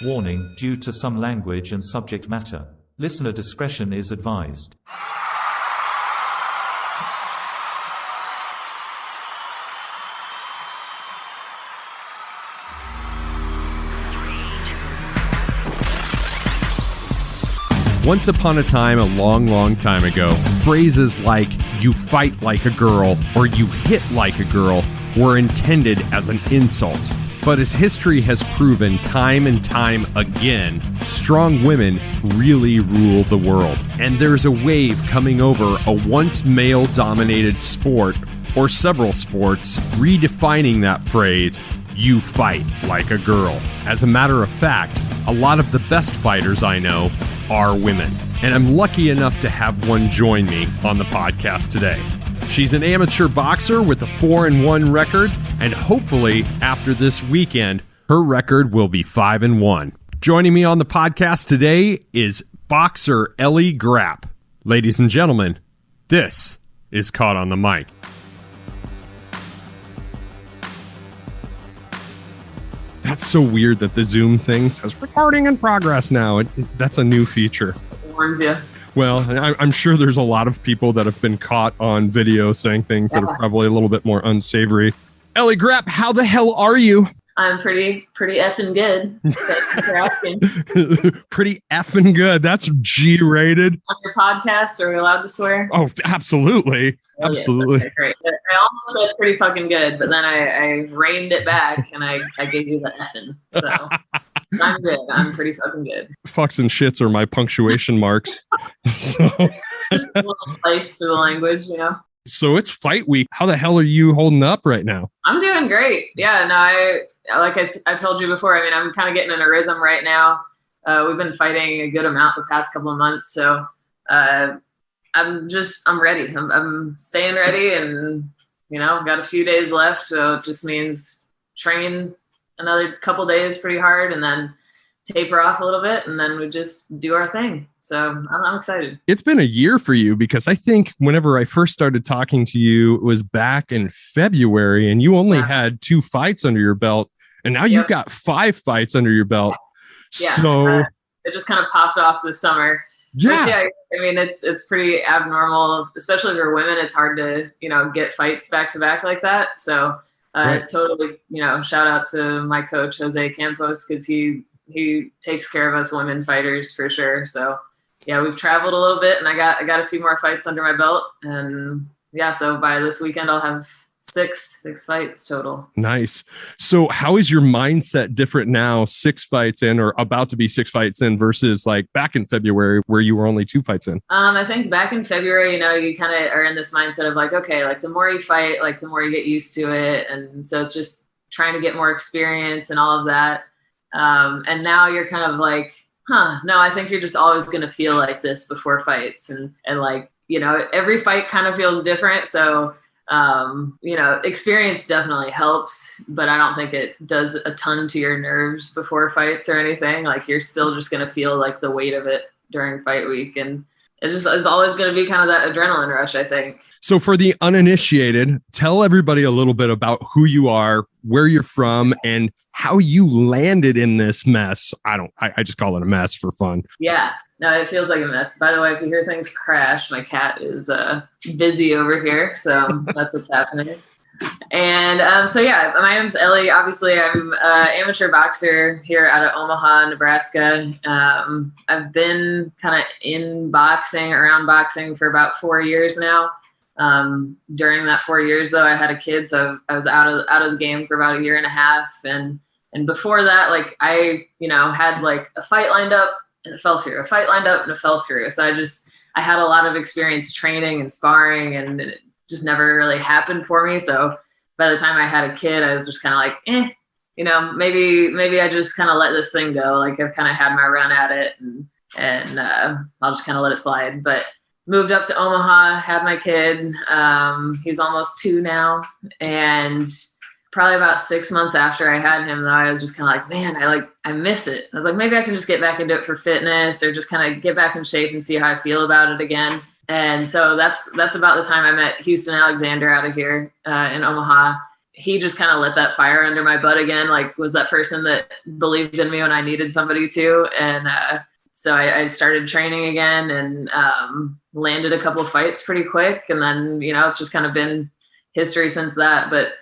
Warning, due to some language and subject matter, listener discretion is advised. Once upon a time, a long time ago, phrases like, you fight like a girl, or you hit like a girl, were intended as an insult. But as history has proven time and time again, strong women really rule the world. And there's a wave coming over a once male-dominated sport, or several sports, redefining that phrase, you fight like a girl. As a matter of fact, a lot of the best fighters I know are women. And I'm lucky enough to have one join me on the podcast today. She's an amateur boxer with a 4-1 record, and hopefully, after this weekend, her record will be 5-1. Joining me on the podcast today is boxer Elli Grapp. Ladies and gentlemen, this is Caught on the Mic. That's so weird that the Zoom thing says recording in progress now. That's a new feature. It warns you. Well, I'm sure there's a lot of people that have been caught on video saying things that are probably a little bit more unsavory. Elli Grapp, how the hell are you? I'm pretty effing good. Thanks for asking. Pretty effing good. That's G-rated. On your podcast, are we allowed to swear? Oh, absolutely. Oh, absolutely. Yes. Okay, great. I almost said pretty fucking good, but then I reined it back and I gave you the effing. So I'm good. I'm pretty fucking good. Fucks and shits are my punctuation marks. So just a little spice through the language, you know? So it's fight week. How the hell are you holding up right now? I'm doing great. Yeah, no, like I told you before, I mean, I'm kind of getting in a rhythm right now. We've been fighting a good amount the past couple of months. So I'm ready. I'm staying ready and, you know, got a few days left. So it just means train another couple days pretty hard and then taper off a little bit. And then we just do our thing. So I'm excited. It's been a year for you because I think whenever I first started talking to you, it was back in February and you only had 2 fights under your belt. And now you've got 5 fights under your belt. Yeah. So it just kind of popped off this summer. Yeah. Which, I mean, it's pretty abnormal, especially for women. It's hard to, you know, get fights back to back like that. So right. Totally, you know, shout out to my coach, Jose Campos, because he takes care of us women fighters for sure. So yeah, we've traveled a little bit and I got a few more fights under my belt. And yeah, so by this weekend, I'll have six fights total. Nice. So how is your mindset different now, 6 fights in or about to be 6 fights in versus like back in February where you were only 2 fights in? I think back in February, you know, you kind of are in this mindset of like, okay, like the more you fight, like the more you get used to it. And so it's just trying to get more experience and all of that. And now you're kind of like, no, I think you're just always going to feel like this before fights. And like, you know, every fight kind of feels different. So, you know, experience definitely helps, but I don't think it does a ton to your nerves before fights or anything. Like you're still just going to feel like the weight of it during fight week. And it just is always going to be kind of that adrenaline rush, I think. So for the uninitiated, tell everybody a little bit about who you are, where you're from, and how you landed in this mess. I just call it a mess for fun. Yeah, no, it feels like a mess. By the way, if you hear things crash, my cat is busy over here. So that's what's happening. And so, yeah, my name's Elli. Obviously, I'm an amateur boxer here out of Omaha, Nebraska. I've been kind of around boxing for about 4 years now. During that 4 years, though, I had a kid, so I was out of the game for about 1.5 years. And before that, like I, you know, had like a fight lined up and it fell through, a fight lined up and it fell through. So I had a lot of experience training and sparring, and it just never really happened for me. So by the time I had a kid, I was just kind of like, you know, maybe I just kind of let this thing go. Like I've kind of had my run at it and I'll just kind of let it slide. But moved up to Omaha, had my kid. He's almost 2 now. And probably about 6 months after I had him, though, I was just kind of like, man, I miss it. I was like, maybe I can just get back into it for fitness or just kind of get back in shape and see how I feel about it again. And so that's about the time I met Houston Alexander out of here in Omaha. he just kind of lit that fire under my butt again. Like, was that person that believed in me when I needed somebody to. And so I started training again and landed a couple of fights pretty quick. And then, it's just kind of been history since that. But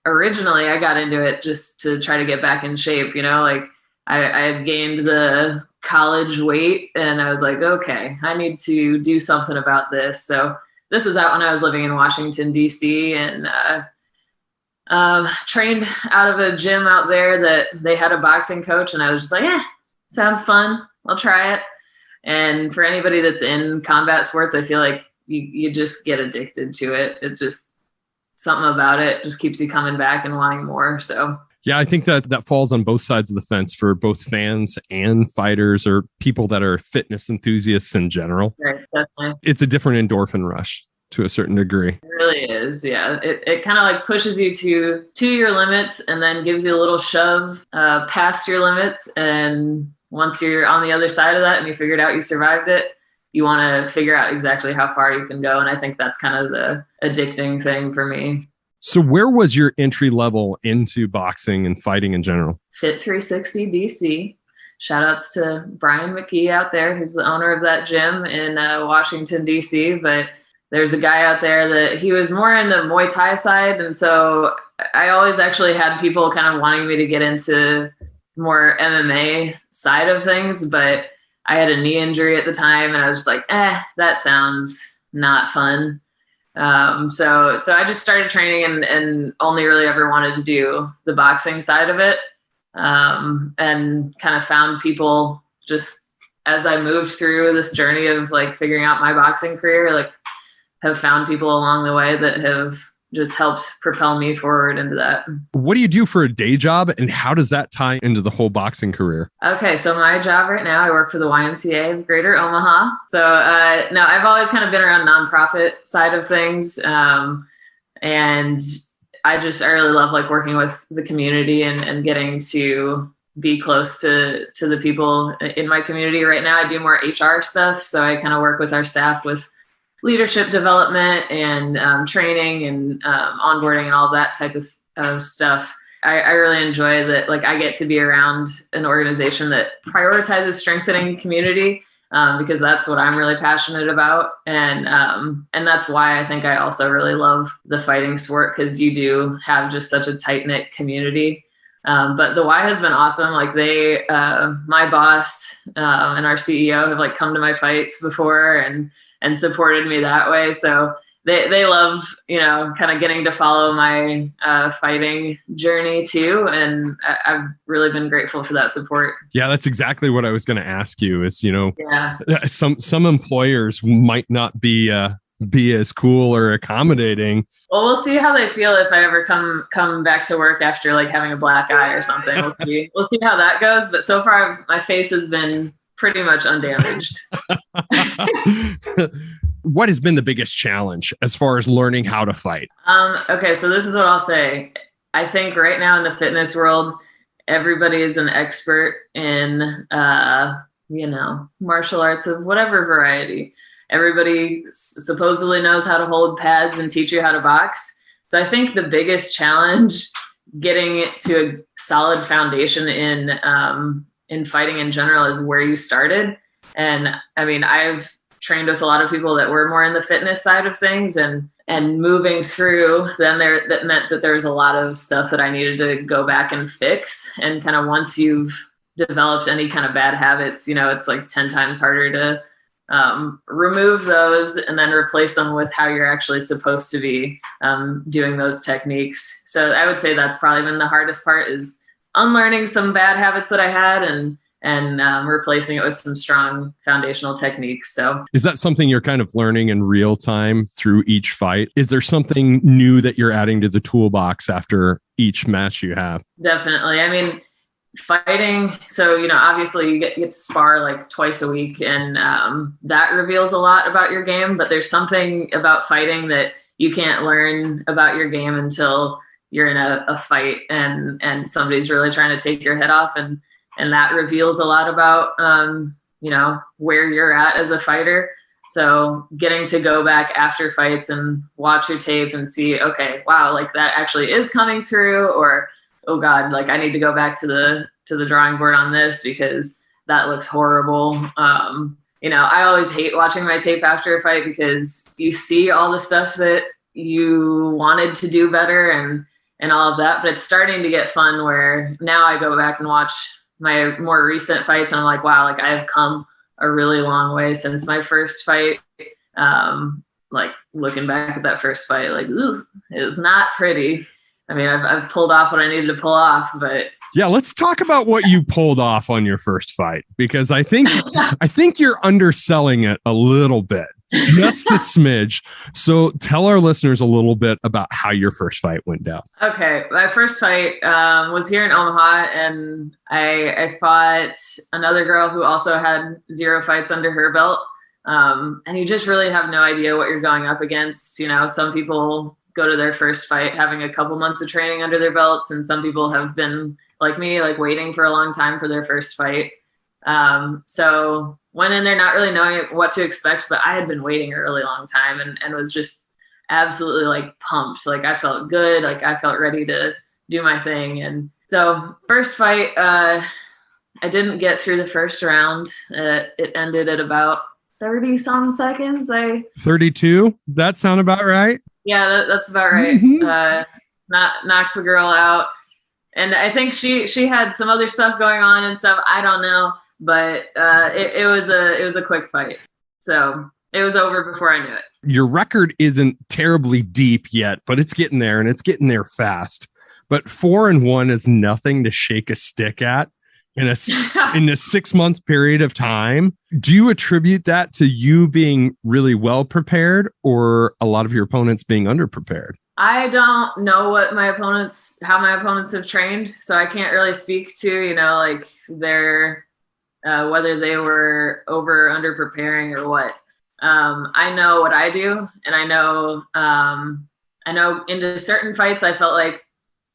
originally I got into it just to try to get back in shape, like I had gained the college weight and I was like, okay, I need to do something about this. So this was out when I was living in Washington, DC, and trained out of a gym out there that they had a boxing coach. And I was just like, sounds fun. I'll try it. And for anybody that's in combat sports, I feel like you just get addicted to it. It just, something about it just keeps you coming back and wanting more. So yeah, I think that falls on both sides of the fence for both fans and fighters or people that are fitness enthusiasts in general. Right, definitely. It's a different endorphin rush to a certain degree. It really is. Yeah. It kind of like pushes you to your limits and then gives you a little shove past your limits. And once you're on the other side of that and you figured out you survived it, you want to figure out exactly how far you can go. And I think that's kind of the addicting thing for me. So where was your entry level into boxing and fighting in general? Fit 360 DC. Shout outs to Brian McKee out there, who's the owner of that gym in Washington, DC. But there's a guy out there that he was more in the Muay Thai side. And so I always actually had people kind of wanting me to get into more MMA side of things, but I had a knee injury at the time and I was just like, that sounds not fun. So I just started training and only really ever wanted to do the boxing side of it. And kind of found people just as I moved through this journey of like figuring out my boxing career, like have found people along the way that have just helped propel me forward into that. What do you do for a day job and how does that tie into the whole boxing career? Okay, so my job right now, I work for the YMCA of Greater Omaha. So no, I've always kind of been around nonprofit side of things. And I really love like working with the community and getting to be close to the people in my community. Right now, I do more HR stuff. So I kind of work with our staff with leadership development and training and onboarding and all that type of stuff. I really enjoy that. Like I get to be around an organization that prioritizes strengthening community because that's what I'm really passionate about. And that's why I think I also really love the fighting sport because you do have just such a tight knit community. But the Y has been awesome. Like my boss and our CEO have like come to my fights before and supported me that way. So they love, kind of getting to follow my fighting journey too. And I've really been grateful for that support. Yeah, that's exactly what I was going to ask you is, some employers might not be as cool or accommodating. Well, we'll see how they feel if I ever come back to work after like having a black eye or something. We'll see how that goes. But so far my face has been pretty much undamaged. What has been the biggest challenge as far as learning how to fight? Okay, so this is what I'll say. I think right now in the fitness world, everybody is an expert in, martial arts of whatever variety. Everybody supposedly knows how to hold pads and teach you how to box. So I think the biggest challenge getting to a solid foundation in fighting in general is where you started. And I mean, I've trained with a lot of people that were more in the fitness side of things and moving through then that meant that there's a lot of stuff that I needed to go back and fix. And kind of once you've developed any kind of bad habits, it's like 10 times harder to remove those and then replace them with how you're actually supposed to be doing those techniques. So I would say that's probably been the hardest part is unlearning some bad habits that I had and replacing it with some strong foundational techniques. So is that something you're kind of learning in real time through each fight? Is there something new that you're adding to the toolbox after each match you have? Definitely. I mean, fighting. So, obviously you get to spar like twice a week and that reveals a lot about your game, but there's something about fighting that you can't learn about your game until you're in a fight and somebody's really trying to take your head off. And that reveals a lot about, where you're at as a fighter. So getting to go back after fights and watch your tape and see, okay, wow, like that actually is coming through, or, oh God, like I need to go back to the drawing board on this because that looks horrible. I always hate watching my tape after a fight because you see all the stuff that you wanted to do better and all of that, but it's starting to get fun where now I go back and watch my more recent fights and I'm like, wow, like I've come a really long way since my first fight. Like looking back at that first fight, like, ooh, it's not pretty. I mean, I've pulled off what I needed to pull off, but yeah, let's talk about what you pulled off on your first fight, because I think you're underselling it a little bit, just a smidge. So tell our listeners a little bit about how your first fight went down. Okay, my first fight was here in Omaha, and I fought another girl who also had 0 fights under her belt. And you just really have no idea what you're going up against. Some people go to their first fight having a couple months of training under their belts, and some people have been like me, like waiting for a long time for their first fight. So went in there not really knowing what to expect, but I had been waiting a really long time and was just absolutely like pumped. Like I felt good. Like I felt ready to do my thing. And so first fight, I didn't get through the first round. It ended at about 30 some seconds. 32. That sound about right? Yeah, that's about right. Mm-hmm. Knocked the girl out. And I think she had some other stuff going on and stuff. I don't know, but it was a quick fight. So it was over before I knew it. Your record isn't terribly deep yet, but it's getting there, and it's getting there fast. But 4-1 is nothing to shake a stick at in a 6-month period of time. Do you attribute that to you being really well prepared, or a lot of your opponents being underprepared? I don't know how my opponents have trained, so I can't really speak to, like their, whether they were over or under preparing or what. I know what I do, and I know into certain fights I felt like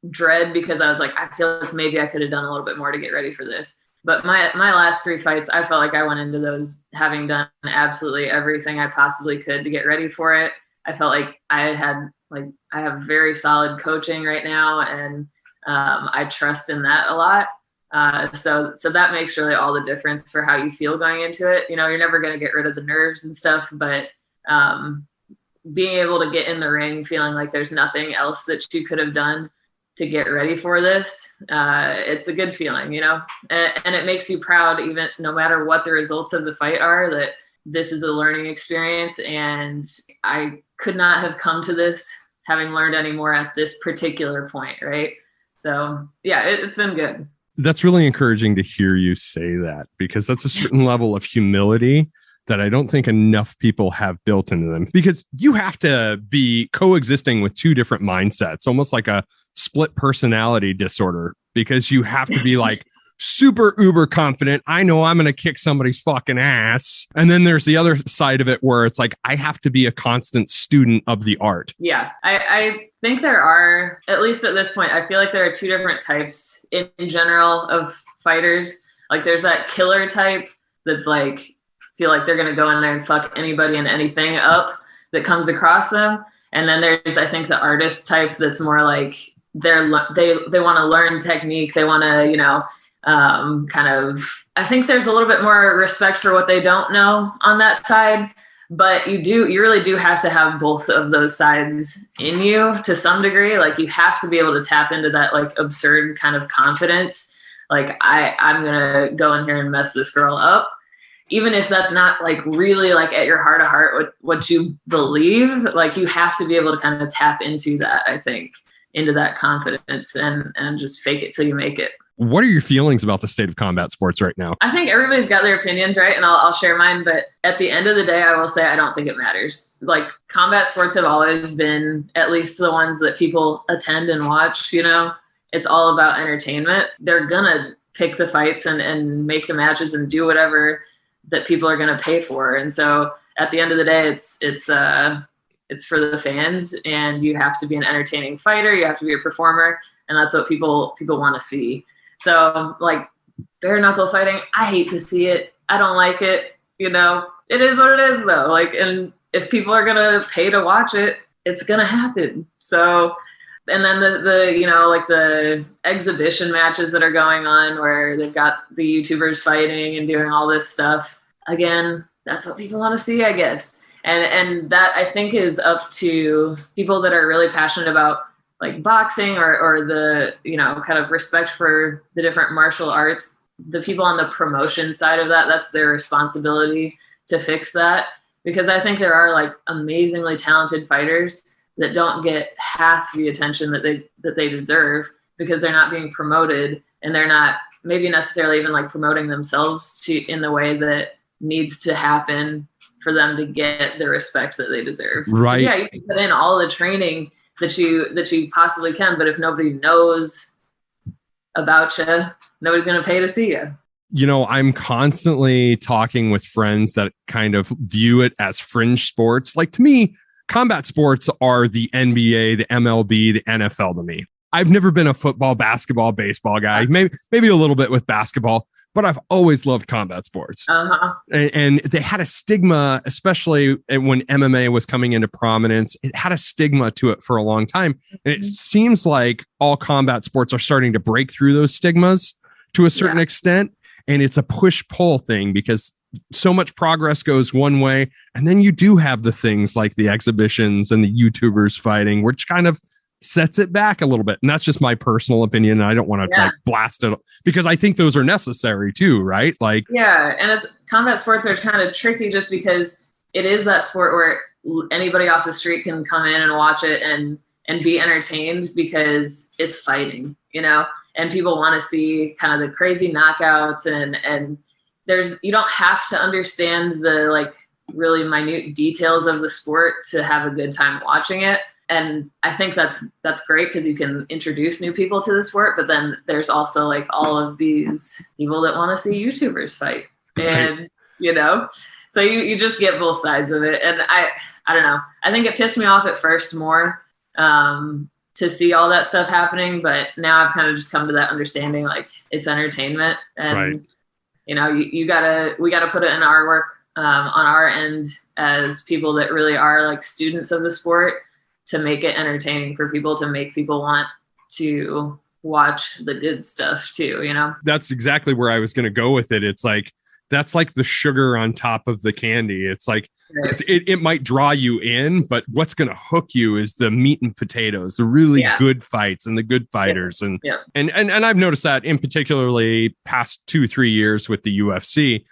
dread because I was like, I feel like maybe I could have done a little bit more to get ready for this. But my last 3 fights, I felt like I went into those having done absolutely everything I possibly could to get ready for it. I felt like I have very solid coaching right now, and I trust in that a lot. So that makes really all the difference for how you feel going into it. You're never going to get rid of the nerves and stuff, but being able to get in the ring feeling like there's nothing else that you could have done to get ready for this, it's a good feeling, and it makes you proud, even no matter what the results of the fight are, that this is a learning experience, and I could not have come to this having learned any more at this particular point, right? So yeah, it's been good. That's really encouraging to hear you say that, because that's a certain level of humility that I don't think enough people have built into them, because you have to be coexisting with 2 different mindsets, almost like a split personality disorder, because you have to be like super uber confident. I know I'm going to kick somebody's fucking ass. And then there's the other side of it where it's like, I have to be a constant student of the art. Yeah, I think there are, at least at this point, I feel like there are 2 different types in general of fighters. Like there's that killer type that's like, feel like they're going to go in there and fuck anybody and anything up that comes across them. And then there's, I think, the artist type that's more like they want to learn technique. They want to, I think there's a little bit more respect for what they don't know on that side, but you really do have to have both of those sides in you to some degree. Like you have to be able to tap into that like absurd kind of confidence. Like I'm going to go in here and mess this girl up. Even if that's not like really like at your heart of heart, what you believe, like you have to be able to kind of tap into that, I think, into that confidence and just fake it till you make it. What are your feelings about the state of combat sports right now? I think everybody's got their opinions, right? And I'll share mine. But at the end of the day, I will say I don't think it matters. Like combat sports have always been, at least the ones that people attend and watch, it's all about entertainment. They're going to pick the fights and make the matches and do whatever that people are going to pay for. And so at the end of the day, it's for the fans, and you have to be an entertaining fighter. You have to be a performer. And that's what people want to see. So like bare knuckle fighting, I hate to see it. I don't like it. it is what it is though. Like, and if people are going to pay to watch it, it's going to happen. So, and then the exhibition matches that are going on where they've got the YouTubers fighting and doing all this stuff. Again, that's what people want to see, I guess. And that I think is up to people that are really passionate about like boxing or the, kind of respect for the different martial arts. The people on the promotion side of that, that's their responsibility to fix that. Because I think there are like amazingly talented fighters that don't get half the attention that they deserve because they're not being promoted and they're not maybe necessarily even like promoting themselves in the way that needs to happen for them to get the respect that they deserve. Right. Yeah, you can put in all the training that you possibly can, but if nobody knows about you, nobody's going to pay to see you. I'm constantly talking with friends that kind of view it as fringe sports. Like, to me, combat sports are the NBA, the MLB, the NFL to me. I've never been a football, basketball, baseball guy, maybe a little bit with basketball, but I've always loved combat sports. Uh-huh. And they had a stigma, especially when MMA was coming into prominence. It had a stigma to it for a long time. And it seems like all combat sports are starting to break through those stigmas to a certain extent. And it's a push-pull thing because so much progress goes one way. And then you do have the things like the exhibitions and the YouTubers fighting, which kind of sets it back a little bit. And that's just my personal opinion. I don't want to like blast it because I think those are necessary too, right? Like, yeah. And combat sports are kind of tricky just because it is that sport where anybody off the street can come in and watch it and be entertained because it's fighting, and people want to see kind of the crazy knockouts and you don't have to understand the like really minute details of the sport to have a good time watching it. And I think that's great because you can introduce new people to the sport, but then there's also like all of these people that want to see YouTubers fight and, so you just get both sides of it. And I don't know. I think it pissed me off at first more to see all that stuff happening, but now I've kind of just come to that understanding, like it's entertainment and, we gotta put it in our work on our end as people that really are like students of the sport to make it entertaining for people, to make people want to watch the good stuff too, That's exactly where I was going to go with it. It's like, that's like the sugar on top of the candy. It's like, it might draw you in, but what's going to hook you is the meat and potatoes, the really good fights and the good fighters. And I've noticed that in particularly past 2-3 years with the UFC,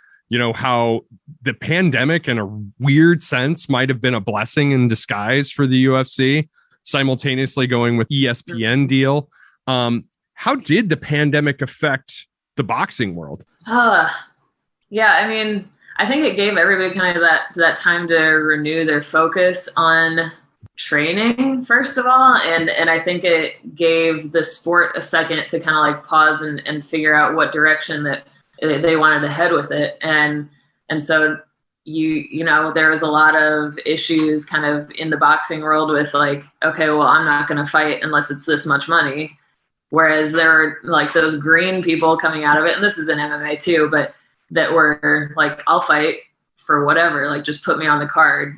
how the pandemic in a weird sense might have been a blessing in disguise for the UFC, simultaneously going with ESPN deal. How did the pandemic affect the boxing world? Yeah, I mean, I think it gave everybody kind of that time to renew their focus on training, first of all. And I think it gave the sport a second to kind of like pause and figure out what direction that they wanted to head with it. And so there was a lot of issues kind of in the boxing world with like, okay, well, I'm not going to fight unless it's this much money. Whereas there were like those green people coming out of it. And this is in MMA too, but that were like, I'll fight for whatever, like just put me on the card.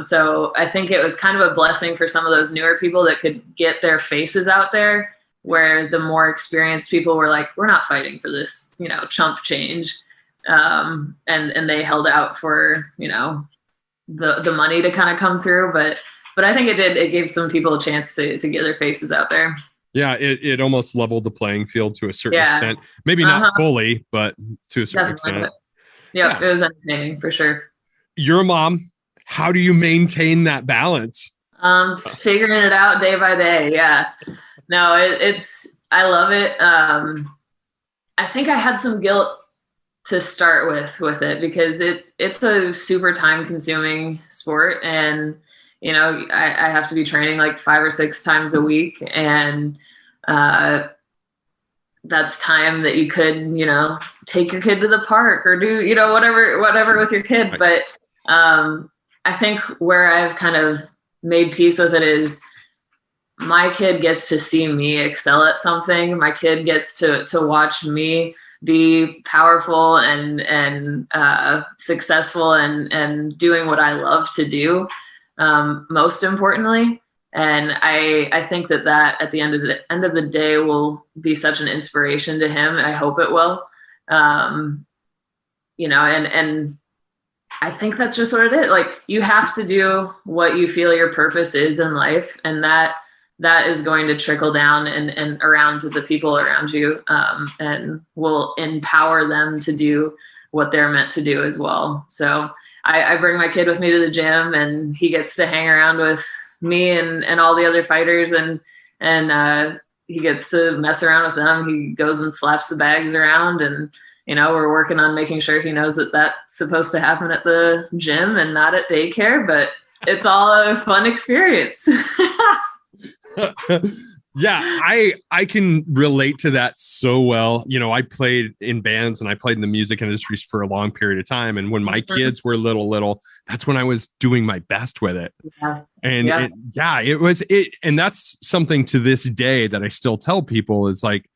So I think it was kind of a blessing for some of those newer people that could get their faces out there, where the more experienced people were like, we're not fighting for this, chump change. And they held out for, the money to kind of come through. But I think it gave some people a chance to get their faces out there. Yeah, it almost leveled the playing field to a certain extent. Maybe not fully, but to a certain extent. Yeah, it was entertaining for sure. You're a mom. How do you maintain that balance? Figuring it out day by day. Yeah. No, I love it. I think I had some guilt to start with it because it's a super time consuming sport, and I have to be training like 5 or 6 times a week, and that's time that you could, take your kid to the park or do, whatever with your kid. Right. But I think where I've kind of made peace with it is my kid gets to see me excel at something. My kid gets to watch me be powerful and successful and doing what I love to do, most importantly. And I think that at the end of the day will be such an inspiration to him. I hope it will. You know, and I think that's just what it is. Like, you have to do what you feel your purpose is in life, and that is going to trickle down and around to the people around you, and will empower them to do what they're meant to do as well. So I bring my kid with me to the gym, and he gets to hang around with me and all the other fighters, and he gets to mess around with them. He goes and slaps the bags around, and you know, we're working on making sure he knows that that's supposed to happen at the gym and not at daycare, but it's all a fun experience. Yeah, I can relate to that so well. You know, I played in bands and I played in the music industry for a long period of time. And when my kids were little, that's when I was doing my best with it. Yeah. And it was. And that's something to this day that I still tell people is like,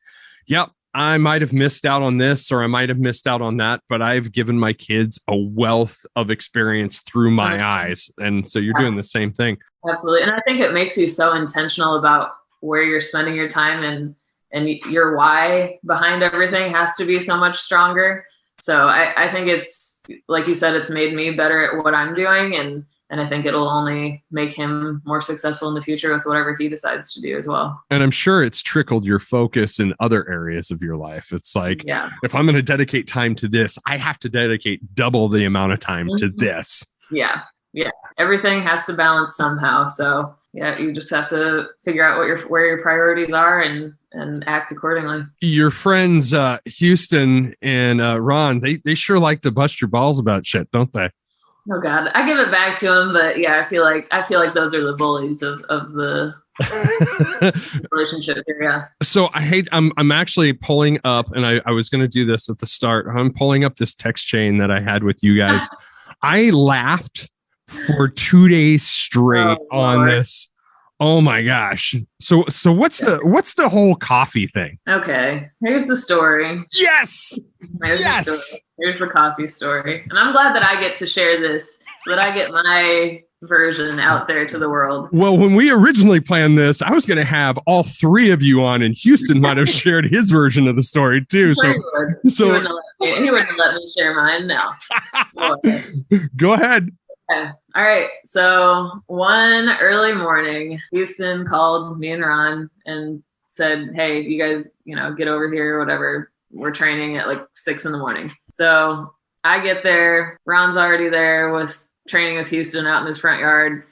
yep, I might have missed out on this or I might have missed out on that, but I've given my kids a wealth of experience through my eyes. And so you're doing the same thing. Absolutely. And I think it makes you so intentional about where you're spending your time, and your why behind everything has to be so much stronger. So I think it's, like you said, it's made me better at what I'm doing. And I think it'll only make him more successful in the future with whatever he decides to do as well. And I'm sure it's trickled your focus in other areas of your life. It's like, if I'm going to dedicate time to this, I have to dedicate double the amount of time to this. Yeah. Yeah. Everything has to balance somehow. So yeah, you just have to figure out where your priorities are and act accordingly. Your friends, Houston and Ron, they sure like to bust your balls about shit, don't they? Oh God, I give it back to him, but yeah, I feel like those are the bullies of the relationship here. Yeah. So I'm actually pulling up, and I was going to do this at the start. I'm pulling up this text chain that I had with you guys. I laughed for 2 days straight on this. Oh my gosh. So what's the whole coffee thing? Okay. Here's the story. Yes. Here's the coffee story. And I'm glad that I get to share this, that I get my version out there to the world. Well, when we originally planned this, I was going to have all three of you on, and Houston might have shared his version of the story too. He wouldn't let me share mine now. Go ahead. Okay. All right. So one early morning, Houston called me and Ron and said, "Hey, you guys, get over here, whatever. We're training at like 6 a.m. So I get there. Ron's already there training with Houston out in his front yard.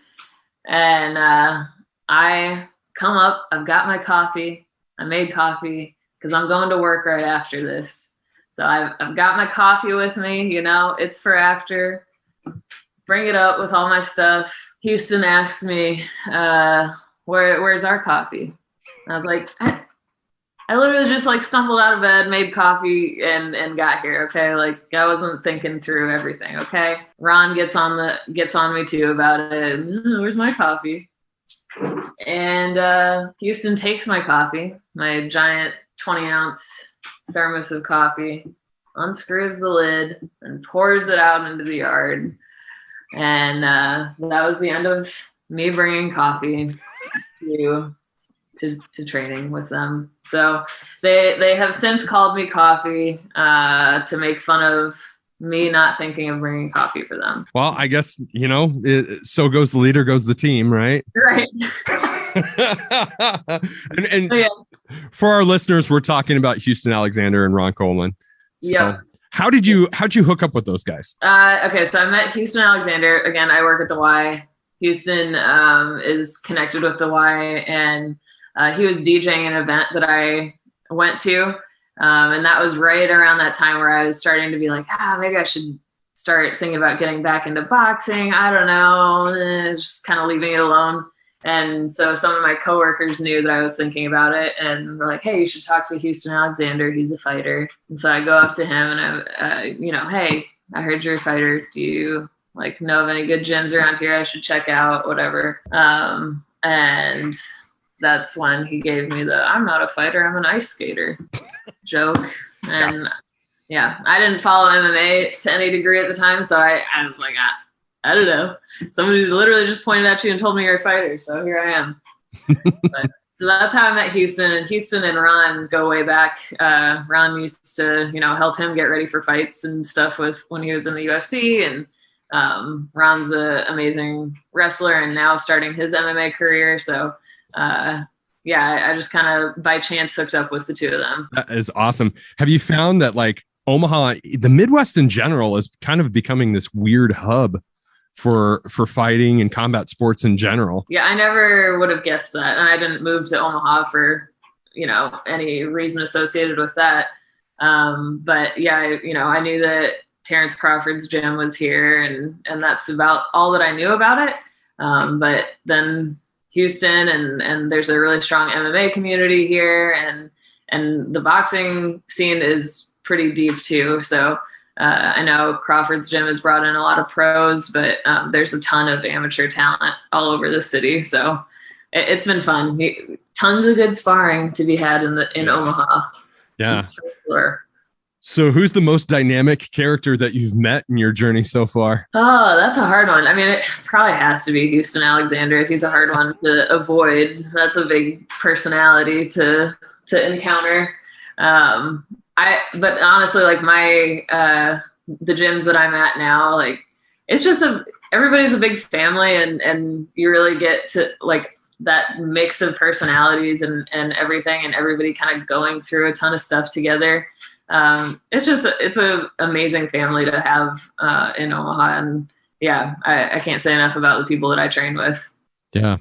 And I come up. I've got my coffee. I made coffee because I'm going to work right after this. So I've got my coffee with me. It's for after. Bring it up with all my stuff. Houston asked me, where's our coffee? And I was like, I literally just stumbled out of bed, made coffee and got here. Okay. I wasn't thinking through everything. Okay. Ron gets on me too about it. Where's my coffee? And Houston takes my coffee, my giant 20-ounce thermos of coffee, unscrews the lid and pours it out into the yard. And that was the end of me bringing coffee to training with them. So they have since called me coffee to make fun of me not thinking of bringing coffee for them. Well, I guess, so goes the leader, goes the team, right? Right. and for our listeners, we're talking about Houston Alexander and Ron Coleman. So. Yep. How'd you hook up with those guys? Okay, so I met Houston Alexander. Again, I work at the Y. Houston is connected with the Y, and he was DJing an event that I went to. And that was right around that time where I was starting to be like, maybe I should start thinking about getting back into boxing. I don't know, just kind of leaving it alone. And so some of my coworkers knew that I was thinking about it and were like, "Hey, you should talk to Houston Alexander. He's a fighter." And so I go up to him and "Hey, I heard you're a fighter. Do you know of any good gyms around here I should check out, whatever?" And that's when he gave me the "I'm not a fighter, I'm an ice skater" joke. And I didn't follow MMA to any degree at the time. So I was like, I don't know. Somebody literally just pointed at you and told me you're a fighter. So here I am. So that's how I met Houston. And Houston and Ron go way back. Ron used to, help him get ready for fights and stuff when he was in the UFC. And Ron's an amazing wrestler and now starting his MMA career. So I just kind of by chance hooked up with the two of them. That is awesome. Have you found that like Omaha, the Midwest in general, is kind of becoming this weird hub for fighting and combat sports in general? Yeah, I never would have guessed that. And I didn't move to Omaha for, any reason associated with that. But I knew that Terrence Crawford's gym was here and that's about all that I knew about it. But then Houston and there's a really strong MMA community here and the boxing scene is pretty deep too. So I know Crawford's gym has brought in a lot of pros, but there's a ton of amateur talent all over the city. So it's been fun. Tons of good sparring to be had in Omaha. Yeah. Sure. So who's the most dynamic character that you've met in your journey so far? Oh, that's a hard one. I mean, it probably has to be Houston Alexander. He's a hard one to avoid. That's a big personality to encounter. But honestly, like the gyms that I'm at now, like it's just everybody's a big family and you really get to like that mix of personalities and everything and everybody kind of going through a ton of stuff together. It's an amazing family to have in Omaha. And I can't say enough about the people that I trained with. Yeah.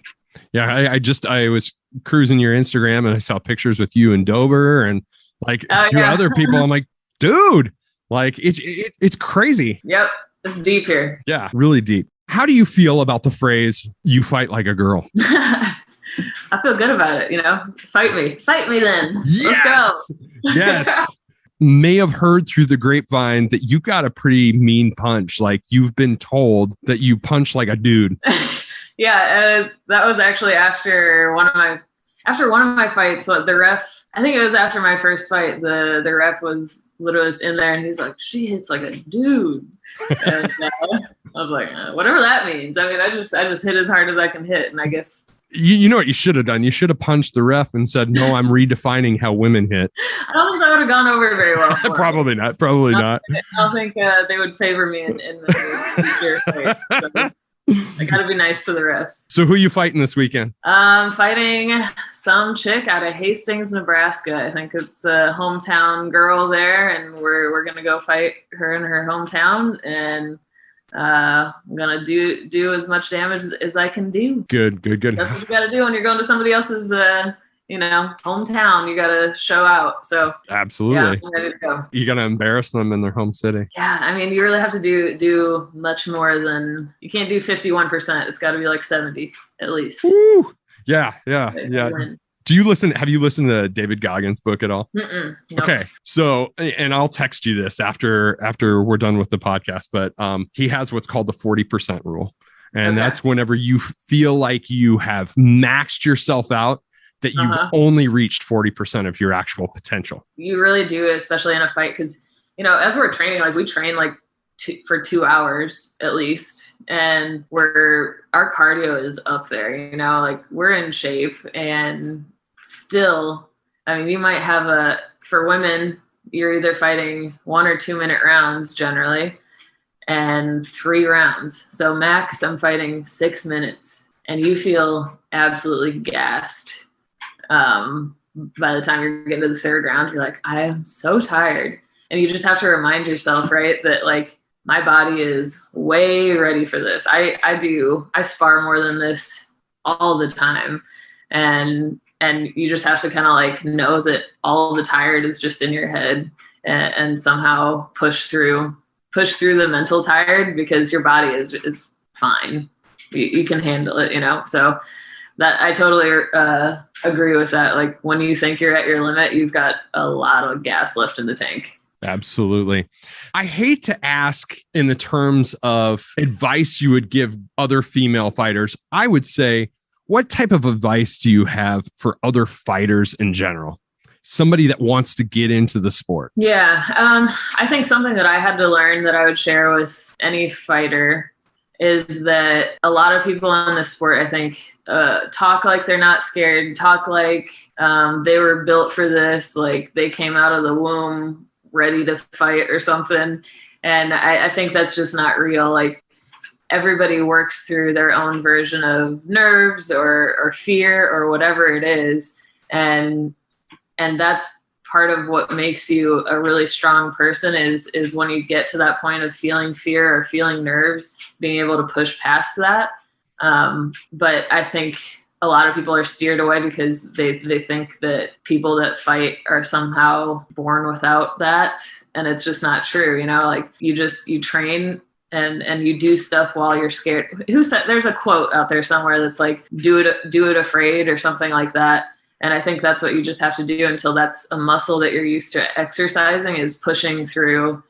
Yeah. I was cruising your Instagram and I saw pictures with you and Dober and like a few other people. I'm like, dude, like it's crazy. Yep. It's deep here. Yeah. Really deep. How do you feel about the phrase, you fight like a girl? I feel good about it. Fight me then. Yes! Let's go. Yes. May have heard through the grapevine that you got a pretty mean punch. Like you've been told that you punch like a dude. That was actually after one of my fights. So the ref, I think it was after my first fight, the ref was literally in there and he's like, she hits like a dude. And I was like, whatever that means. I mean, I just hit as hard as I can hit. And I guess you know what you should have done? You should have punched the ref and said, no, I'm redefining how women hit. I don't think that would have gone over very well. Probably not. Probably not. I don't think they would favor me in the future fights. So I got to be nice to the refs. So who are you fighting this weekend? Fighting some chick out of Hastings, Nebraska. I think it's a hometown girl there, and we're gonna go fight her in her hometown, and I'm gonna do as much damage as I can do. Good. That's what you got to do when you're going to somebody else's hometown. You got to show out. So absolutely, I'm ready to go. You got to embarrass them in their home city. Yeah, I mean, you really have to do much more than you can't do 51%. It's got to be like 70 at least. Woo! Yeah. Do you listen? Have you listened to David Goggins' book at all? Nope. Okay. So, and I'll text you this after we're done with the podcast, but he has what's called the 40% rule. And that's whenever you feel like you have maxed yourself out, that you've only reached 40% of your actual potential. You really do, especially in a fight. Cause as we're training, like we train like for 2 hours at least. And our cardio is up there, like we're in shape and still, I mean, you might have for women, you're either fighting 1 or 2 minute rounds generally and 3 rounds. So max, I'm fighting 6 minutes and you feel absolutely gassed. By the time you're getting to the 3rd round, you're like, I am so tired. And you just have to remind yourself, right, that like my body is way ready for this. I spar more than this all the time. And you just have to kind of like know that all the tired is just in your head and somehow push through the mental tired because your body is fine. You can handle it, so that I totally agree with that. Like when you think you're at your limit, you've got a lot of gas left in the tank. Absolutely. I hate to ask in the terms of advice you would give other female fighters. I would say, what type of advice do you have for other fighters in general? somebody that wants to get into the sport? Yeah. I think something that I had to learn that I would share with any fighter is that a lot of people in this sport, I think, talk like they're not scared, talk like they were built for this, like they came out of the womb ready to fight or something. And I think that's just not real. Like, everybody works through their own version of nerves or fear or whatever it is. And that's part of what makes you a really strong person is when you get to that point of feeling fear or feeling nerves, being able to push past that. But I think a lot of people are steered away because they think that people that fight are somehow born without that. And it's just not true. You know, like you train and you do stuff while you're scared. Who said, there's a quote out there somewhere that's like, do it afraid or something like that. And I think that's what you just have to do until that's a muscle that you're used to exercising, is pushing through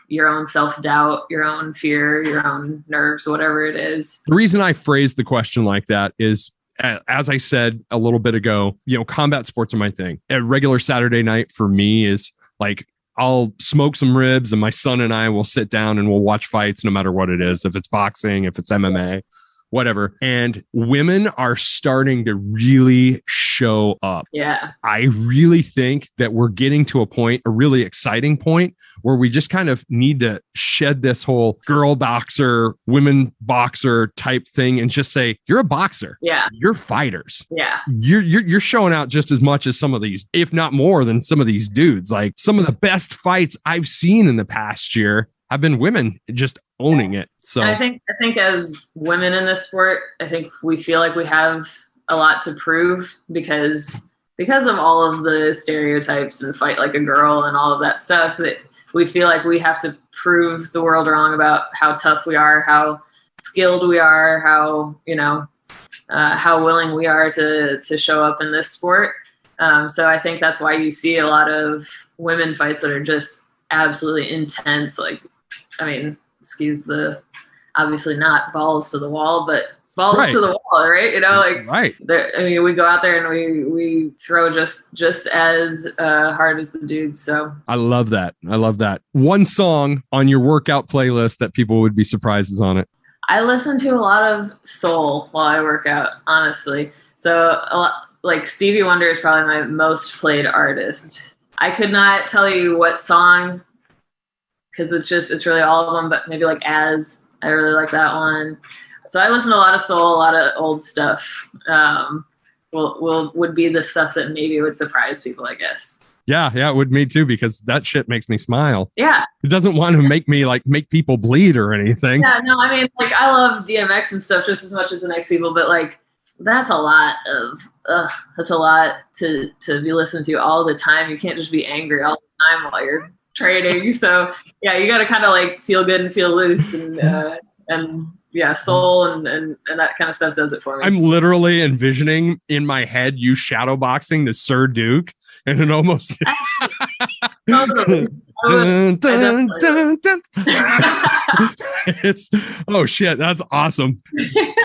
your own self-doubt, your own fear, your own nerves, whatever it is. The reason I phrased the question like that is, as I said a little bit ago, you know, combat sports are my thing. A regular Saturday night for me is like, I'll smoke some ribs and my son and I will sit down and we'll watch fights no matter what it is. If it's boxing, if it's MMA, whatever. And women are starting to really show up. Yeah. I really think that we're getting to a point, a really exciting point, where we just kind of need to shed this whole girl boxer, women boxer type thing and just say, you're a boxer. Yeah. You're fighters. Yeah. You're showing out just as much as some of these, if not more than some of these dudes. Like, some of the best fights I've seen in the past year have been women just owning it. So I think as women in this sport, I think we feel like we have a lot to prove because of all of the stereotypes and fight like a girl and all of that stuff, that we feel like we have to prove the world wrong about how tough we are, how skilled we are, how, you know, how willing we are to show up in this sport. So I think that's why you see a lot of women fights that are just absolutely intense. Like, I mean, excuse the, obviously not balls to the wall, but balls right. to the wall, right? You know, like, right. I mean, we go out there and we throw just as hard as the dudes. So I love that. I love that. One song on your workout playlist that people would be surprised is on it. I listen to a lot of soul while I work out, honestly. So a lot, like Stevie Wonder is probably my most played artist. I could not tell you what song, because it's really all of them, but maybe like As, I really like that one. So I listen to a lot of soul, a lot of old stuff. Would be the stuff that maybe would surprise people, I guess. Yeah, it would me too, because that shit makes me smile. Yeah. It doesn't want to make me like make people bleed or anything. Yeah, no, I mean, like, I love DMX and stuff just as much as the next people, but like, that's a lot to be listened to all the time. You can't just be angry all the time while you're training. So yeah, you got to kind of like feel good and feel loose, and yeah, soul and that kind of stuff does it for me. I'm literally envisioning in my head you shadow boxing to Sir Duke, and it almost Totally. dun, dun, dun, dun. It's, oh shit, that's awesome.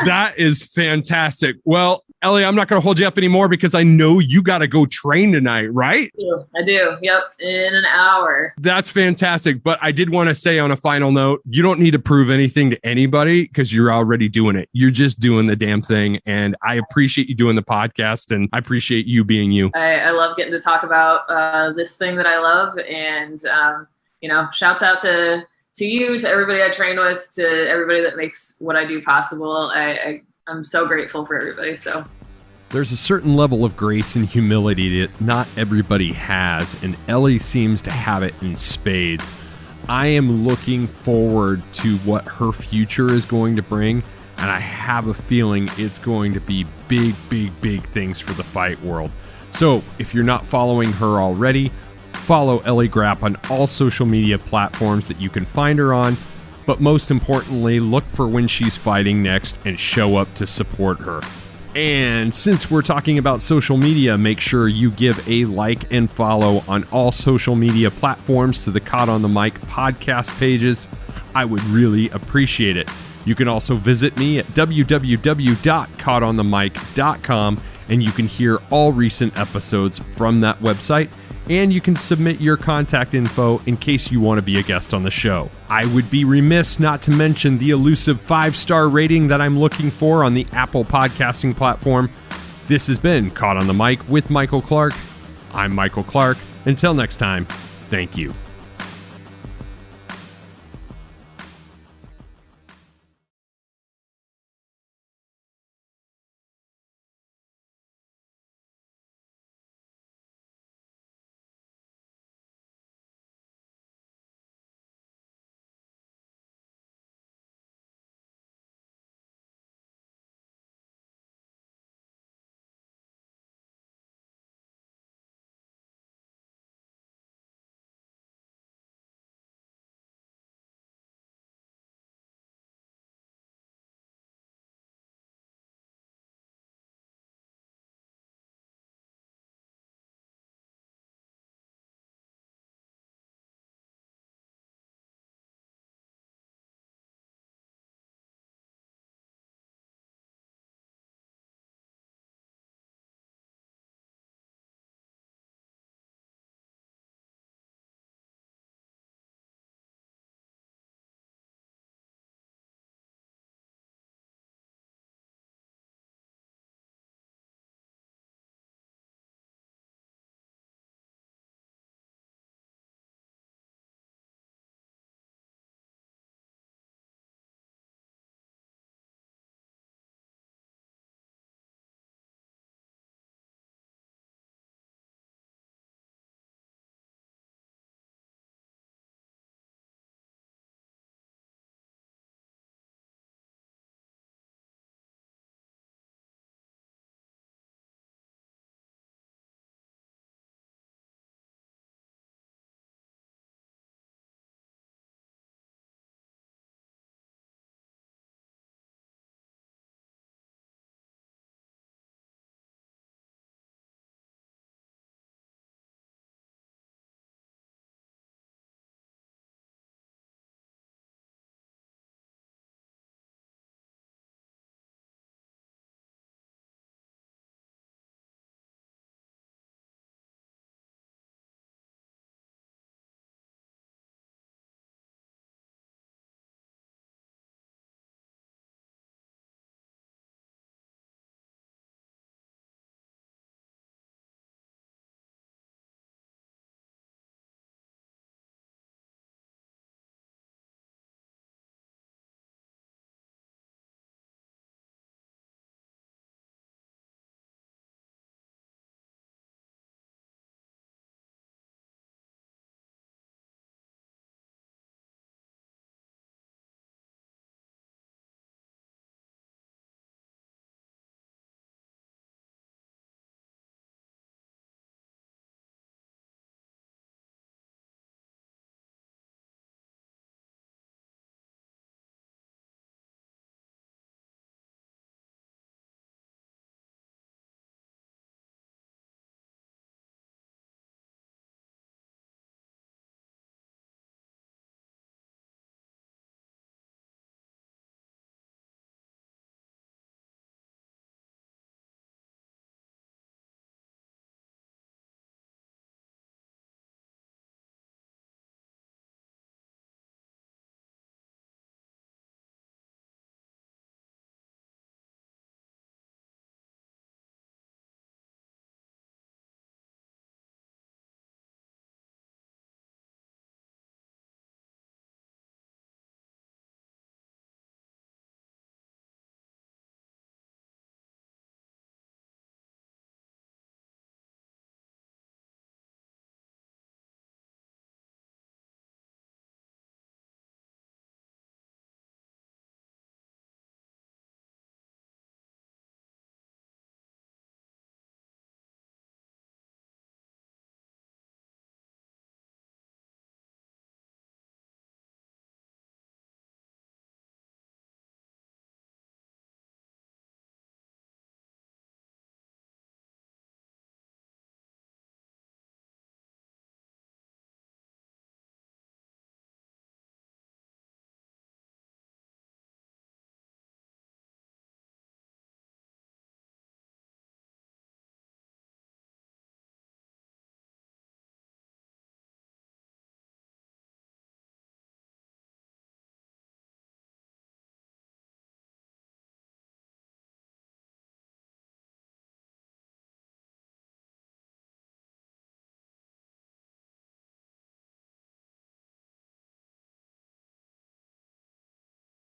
That is fantastic. Well, Elli, I'm not going to hold you up anymore because I know you got to go train tonight, right? I do. Yep. In an hour. That's fantastic. But I did want to say on a final note, you don't need to prove anything to anybody because you're already doing it. You're just doing the damn thing. And I appreciate you doing the podcast, and I appreciate you being you. I love getting to talk about this thing that I love. And, you know, shouts out to you, to everybody I train with, to everybody that makes what I do possible. I'm so grateful for everybody. So there's a certain level of grace and humility that not everybody has, and Elli seems to have it in spades. I am looking forward to what her future is going to bring, and I have a feeling it's going to be big, big, big things for the fight world. So if you're not following her already, follow Elli Grapp on all social media platforms that you can find her on. But most importantly, look for when she's fighting next and show up to support her. And since we're talking about social media, make sure you give a like and follow on all social media platforms to the Caught on the Mic podcast pages. I would really appreciate it. You can also visit me at www.caughtonthemic.com and you can hear all recent episodes from that website, and you can submit your contact info in case you want to be a guest on the show. I would be remiss not to mention the elusive 5-star rating that I'm looking for on the Apple podcasting platform. This has been Caught on the Mic with Michael Clark. I'm Michael Clark. Until next time, thank you.